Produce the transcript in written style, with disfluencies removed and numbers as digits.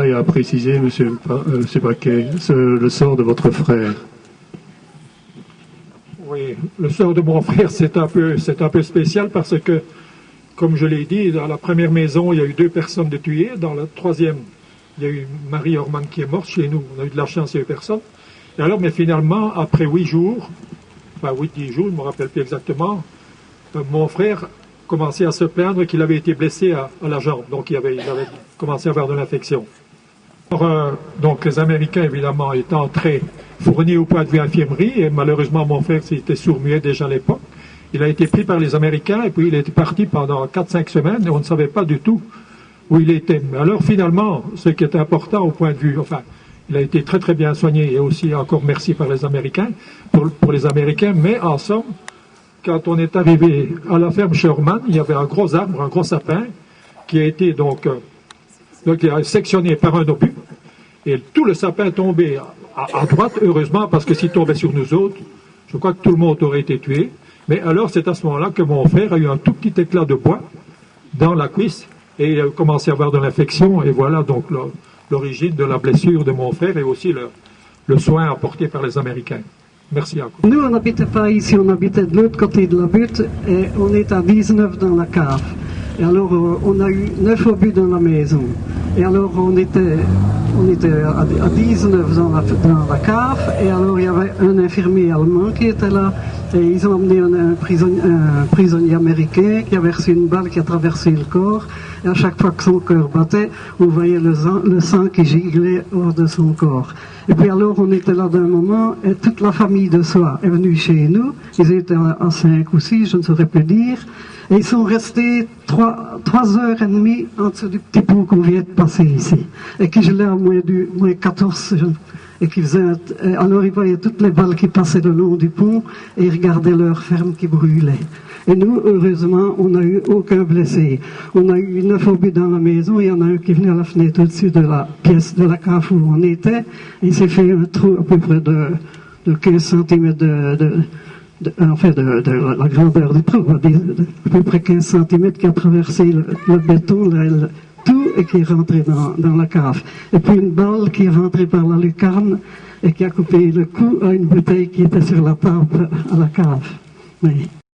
détail à préciser, monsieur Paquet, le sort de votre frère. Oui, le sort de mon frère, c'est un peu spécial parce que, comme je l'ai dit, dans la première maison, il y a eu 2 personnes de tuées. Dans la troisième, il y a eu Marie Orman qui est morte. Chez nous, on a eu de la chance, il n'y a eu personne. Et alors, mais finalement, après 8 jours, enfin 8-10 jours, je ne me rappelle plus exactement, mon frère commençait à se plaindre qu'il avait été blessé à la jambe. Donc, il avait commencé à avoir de l'infection. Donc, les Américains, évidemment, étant très fournis au point de vue infirmerie, et malheureusement, mon frère était sourd-muet déjà à l'époque. Il a été pris par les Américains, et puis il était parti pendant 4-5 semaines, et on ne savait pas du tout où il était. Mais alors, finalement, ce qui est important au point de vue, enfin, il a été très très bien soigné, et aussi encore merci par les Américains, pour les Américains, mais en somme, quand on est arrivé à la ferme Sherman, il y avait un gros arbre, un gros sapin, qui a été donc sectionné par un obus, et tout le sapin tombé à droite, heureusement, parce que s'il tombait sur nous autres, je crois que tout le monde aurait été tué. Mais alors, c'est à ce moment-là que mon frère a eu un tout petit éclat de bois dans la cuisse, et il a commencé à avoir de l'infection, et voilà donc l'origine de la blessure de mon frère, et aussi le soin apporté par les Américains. Merci encore. Nous, on n'habitait pas ici, on habitait de l'autre côté de la butte, et on est à 19 dans la cave. Et alors, on a eu 9 obus dans la maison. Et alors, on était à 19 dans la cave, et alors il y avait un infirmier allemand qui était là, et ils ont emmené un prisonnier américain qui avait reçu une balle qui a traversé le corps, et à chaque fois que son cœur battait, on voyait le sang qui giglait hors de son corps. Et puis alors, on était là d'un moment, et toute la famille de soi est venue chez nous, ils étaient à 5 ou 6, je ne saurais plus dire, et ils sont restés 3h30 en dessous du petit pont qu'on vient de passer ici, et qui gelait à moins 14, et qui faisait alors ils voyaient toutes les balles qui passaient le long du pont, et ils regardaient leur ferme qui brûlait. Et nous, heureusement, on n'a eu aucun blessé. On a eu 9 obus dans la maison, il y en a un qui venait à la fenêtre au-dessus de la pièce de la cave où on était, et il s'est fait un trou à peu près de 15 cm de la grandeur du trou, à peu près 15 cm qui a traversé le béton, tout, et qui est rentré dans la cave. Et puis une balle qui est rentrée par la lucarne et qui a coupé le cou à une bouteille qui était sur la table à la cave. Mais